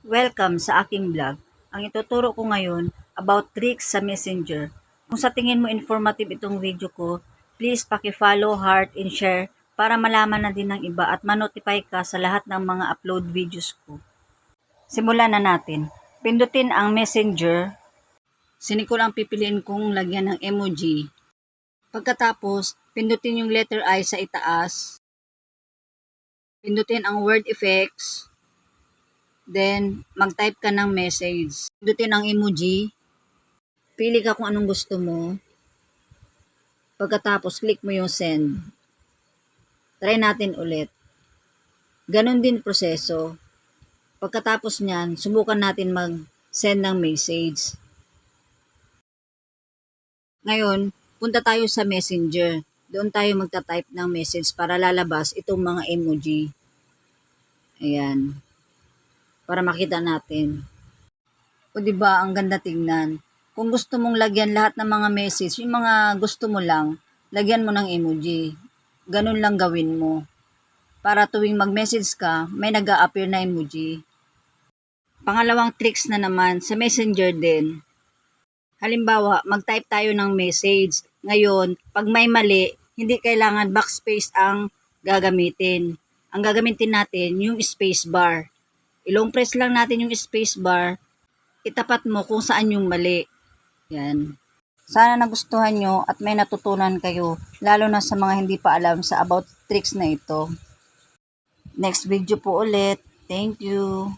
Welcome sa aking vlog. Ang ituturo ko ngayon about tricks sa Messenger. Kung sa tingin mo informative itong video ko, please paki-follow, heart, and share para malaman na din ng iba at ma-notify ka sa lahat ng mga upload videos ko. Simulan na natin. Pindutin ang Messenger. Sini ko lang pipiliin kung lagyan ng emoji. Pagkatapos, pindutin yung letter I sa itaas. Pindutin ang word effects. Then, mag-type ka ng message. Pindutin ang emoji. Pili ka kung anong gusto mo. Pagkatapos, click mo yung send. Try natin ulit. Ganon din proseso. Pagkatapos nyan, subukan natin mag-send ng message. Ngayon, punta tayo sa Messenger. Doon tayo magta-type ng message para lalabas itong mga emoji. Ayan. Para makita natin. O diba, ang ganda tingnan. Kung gusto mong lagyan lahat ng mga message, yung mga gusto mo lang, lagyan mo ng emoji. Ganun lang gawin mo. Para tuwing mag-message ka, may nag-a-appear na emoji. Pangalawang tricks na naman, sa Messenger din. Halimbawa, mag-type tayo ng message. Ngayon, pag may mali, hindi kailangan backspace ang gagamitin. Ang gagamitin natin, yung space bar. Ilong press lang natin yung space bar, itapat mo kung saan yung mali. Yan. Sana nagustuhan nyo at may natutunan kayo, lalo na sa mga hindi pa alam sa about tricks na ito. Next video po ulit. Thank you.